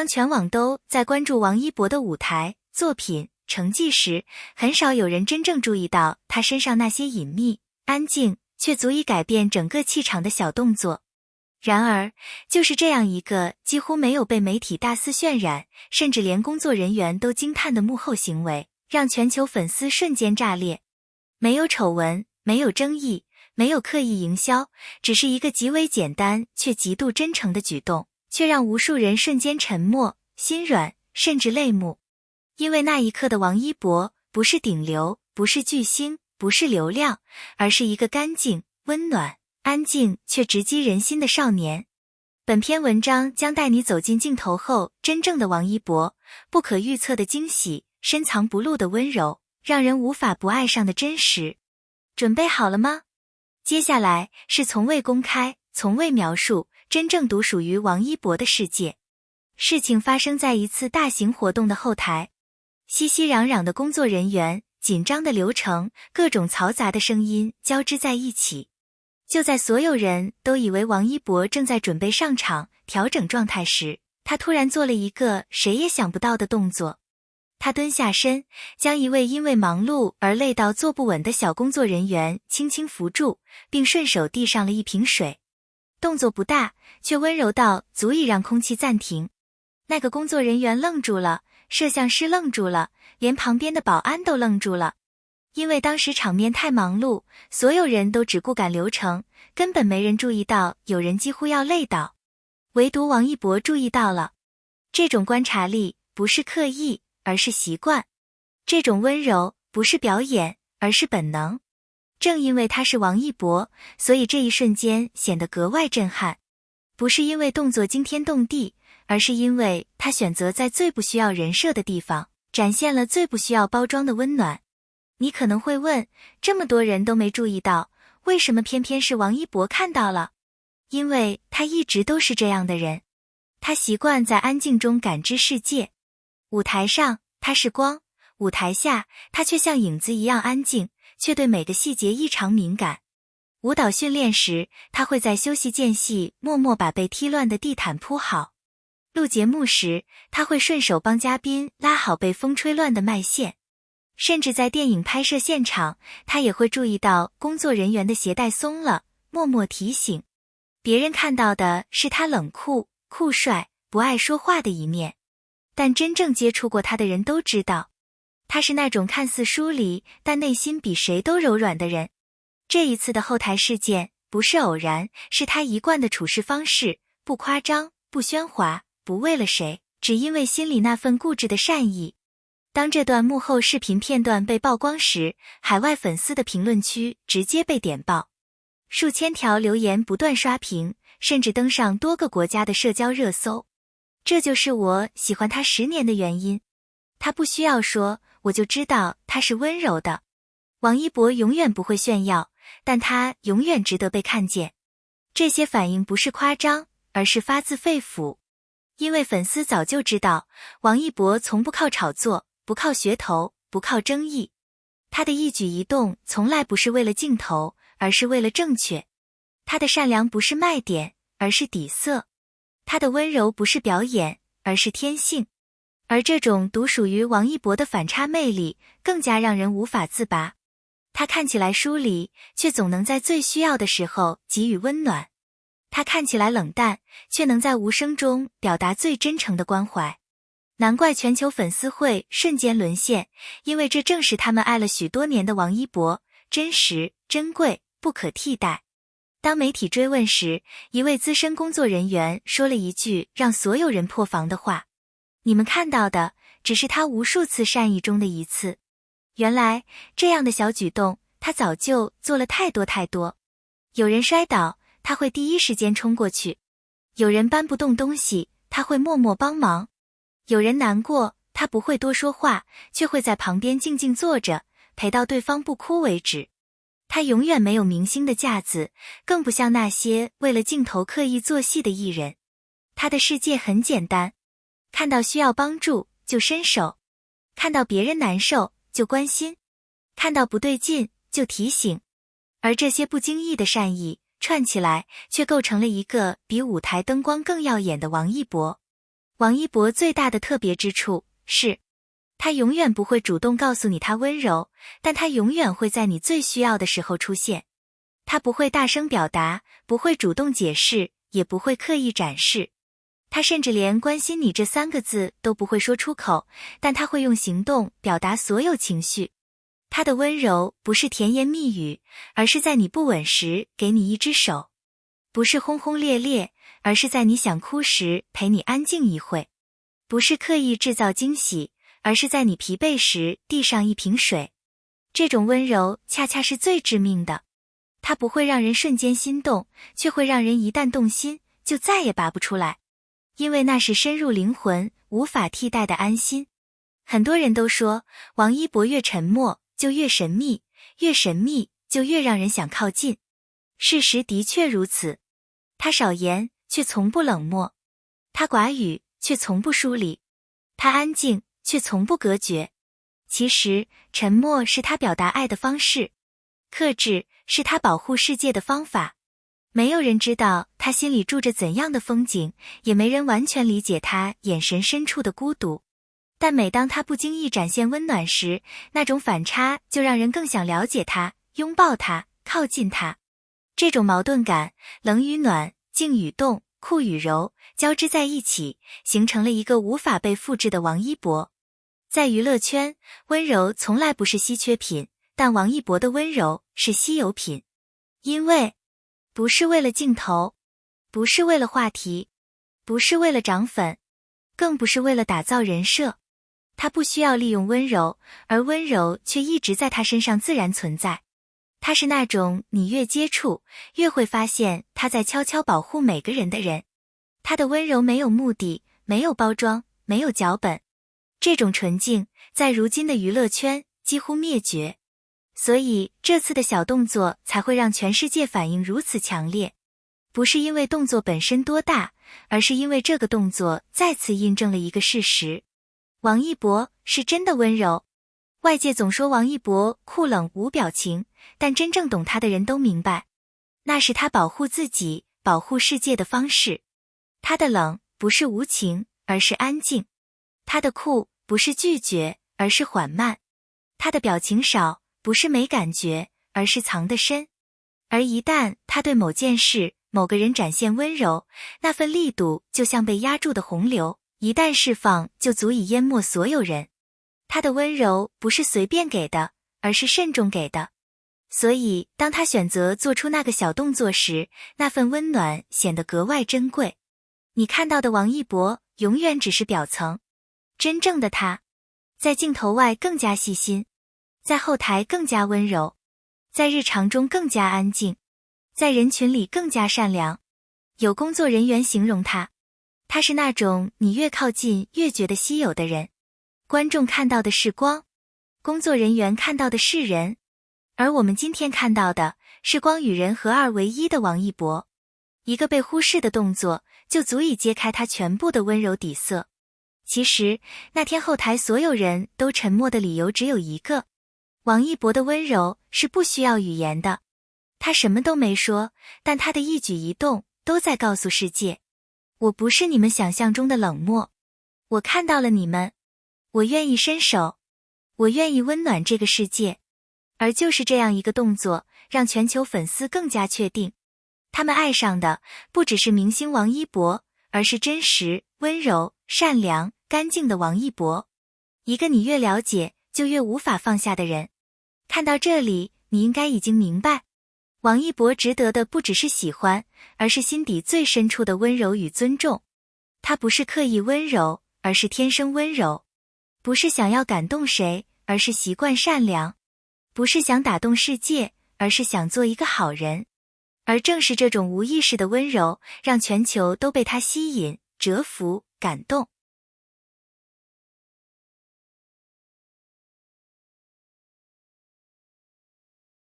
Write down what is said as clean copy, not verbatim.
全网都在关注王一博的舞台、作品、成绩时，很少有人真正注意到他身上那些隐秘、安静，却足以改变整个气场的小动作。然而，就是这样一个几乎没有被媒体大肆渲染，甚至连工作人员都惊叹的幕后行为，让全球粉丝瞬间炸裂。没有丑闻，没有争议，没有刻意营销，只是一个极为简单却极度真诚的举动，却让无数人瞬间沉默、心软，甚至泪目。因为那一刻的王一博，不是顶流，不是巨星，不是流量，而是一个干净、温暖、安静却直击人心的少年。本篇文章将带你走进镜头后真正的王一博，不可预测的惊喜，深藏不露的温柔，让人无法不爱上的真实。准备好了吗？接下来是从未公开、从未描述，真正独属于王一博的世界。事情发生在一次大型活动的后台，熙熙攘攘的工作人员，紧张的流程，各种嘈杂的声音交织在一起。就在所有人都以为王一博正在准备上场调整状态时，他突然做了一个谁也想不到的动作。他蹲下身，将一位因为忙碌而累到坐不稳的小工作人员轻轻扶住，并顺手递上了一瓶水。动作不大，却温柔到足以让空气暂停。那个工作人员愣住了，摄像师愣住了，连旁边的保安都愣住了。因为当时场面太忙碌，所有人都只顾赶流程，根本没人注意到有人几乎要累倒。唯独王一博注意到了。这种观察力不是刻意，而是习惯；这种温柔不是表演，而是本能。正因为他是王一博，所以这一瞬间显得格外震撼。不是因为动作惊天动地，而是因为他选择在最不需要人设的地方，展现了最不需要包装的温暖。你可能会问，这么多人都没注意到，为什么偏偏是王一博看到了？因为他一直都是这样的人。他习惯在安静中感知世界。舞台上，他是光；舞台下，他却像影子一样安静，却对每个细节异常敏感。舞蹈训练时，他会在休息间隙默默把被踢乱的地毯铺好。录节目时，他会顺手帮嘉宾拉好被风吹乱的麦线。甚至在电影拍摄现场，他也会注意到工作人员的鞋带松了，默默提醒。别人看到的是他冷酷、酷帅、不爱说话的一面，但真正接触过他的人都知道，他是那种看似疏离，但内心比谁都柔软的人。这一次的后台事件不是偶然，是他一贯的处事方式，不夸张，不喧哗，不为了谁，只因为心里那份固执的善意。当这段幕后视频片段被曝光时，海外粉丝的评论区直接被点爆，数千条留言不断刷屏，甚至登上多个国家的社交热搜。这就是我喜欢他10年的原因。他不需要说，我就知道他是温柔的。王一博永远不会炫耀，但他永远值得被看见。这些反应不是夸张，而是发自肺腑。因为粉丝早就知道，王一博从不靠炒作，不靠噱头，不靠争议。他的一举一动从来不是为了镜头，而是为了正确。他的善良不是卖点，而是底色。他的温柔不是表演，而是天性。而这种独属于王一博的反差魅力，更加让人无法自拔。他看起来疏离，却总能在最需要的时候给予温暖。他看起来冷淡，却能在无声中表达最真诚的关怀。难怪全球粉丝会瞬间沦陷，因为这正是他们爱了许多年的王一博，真实、珍贵、不可替代。当媒体追问时，一位资深工作人员说了一句让所有人破防的话：你们看到的只是他无数次善意中的一次。原来这样的小举动，他早就做了太多太多。有人摔倒，他会第一时间冲过去；有人搬不动东西，他会默默帮忙；有人难过，他不会多说话，却会在旁边静静坐着，陪到对方不哭为止。他永远没有明星的架子，更不像那些为了镜头刻意做戏的艺人。他的世界很简单，看到需要帮助就伸手，看到别人难受就关心，看到不对劲就提醒。而这些不经意的善意串起来，却构成了一个比舞台灯光更耀眼的王一博。王一博最大的特别之处是，他永远不会主动告诉你他温柔，但他永远会在你最需要的时候出现。他不会大声表达，不会主动解释，也不会刻意展示。他甚至连关心你这3个字都不会说出口，但他会用行动表达所有情绪。他的温柔不是甜言蜜语，而是在你不稳时给你一只手；不是轰轰烈烈，而是在你想哭时陪你安静一会；不是刻意制造惊喜，而是在你疲惫时递上一瓶水。这种温柔恰恰是最致命的，它不会让人瞬间心动，却会让人一旦动心就再也拔不出来，因为那是深入灵魂、无法替代的安心。很多人都说，王一博越沉默就越神秘，越神秘就越让人想靠近。事实的确如此，他少言却从不冷漠，他寡语却从不疏离，他安静却从不隔绝。其实，沉默是他表达爱的方式，克制是他保护世界的方法。没有人知道他心里住着怎样的风景，也没人完全理解他眼神深处的孤独。但每当他不经意展现温暖时，那种反差就让人更想了解他，拥抱他，靠近他。这种矛盾感，冷与暖，静与动，酷与柔，交织在一起，形成了一个无法被复制的王一博。在娱乐圈，温柔从来不是稀缺品，但王一博的温柔是稀有品。因为不是为了镜头，不是为了话题，不是为了涨粉，更不是为了打造人设。他不需要利用温柔，而温柔却一直在他身上自然存在。他是那种你越接触，越会发现他在悄悄保护每个人的人。他的温柔没有目的，没有包装，没有脚本。这种纯净，在如今的娱乐圈几乎灭绝。所以这次的小动作才会让全世界反应如此强烈。不是因为动作本身多大，而是因为这个动作再次印证了一个事实：王一博是真的温柔。外界总说王一博酷冷无表情，但真正懂他的人都明白，那是他保护自己、保护世界的方式。他的冷不是无情，而是安静；他的酷不是拒绝，而是缓慢；他的表情少，不是没感觉，而是藏得深。而一旦他对某件事、某个人展现温柔，那份力度就像被压住的洪流，一旦释放就足以淹没所有人。他的温柔不是随便给的，而是慎重给的。所以当他选择做出那个小动作时，那份温暖显得格外珍贵。你看到的王一博永远只是表层，真正的他在镜头外更加细心，在后台更加温柔，在日常中更加安静，在人群里更加善良。有工作人员形容他是那种你越靠近越觉得稀有的人。观众看到的是光，工作人员看到的是人，而我们今天看到的是光与人合二为一的王一博。一个被忽视的动作，就足以揭开他全部的温柔底色。其实，那天后台所有人都沉默的理由只有一个：王一博的温柔是不需要语言的。他什么都没说，但他的一举一动都在告诉世界，我不是你们想象中的冷漠，我看到了你们，我愿意伸手，我愿意温暖这个世界。而就是这样一个动作，让全球粉丝更加确定，他们爱上的不只是明星王一博，而是真实、温柔、善良、干净的王一博。一个你越了解，就越无法放下的人。看到这里，你应该已经明白，王一博值得的不只是喜欢，而是心底最深处的温柔与尊重。他不是刻意温柔，而是天生温柔；不是想要感动谁，而是习惯善良；不是想打动世界，而是想做一个好人。而正是这种无意识的温柔，让全球都被他吸引、折服、感动。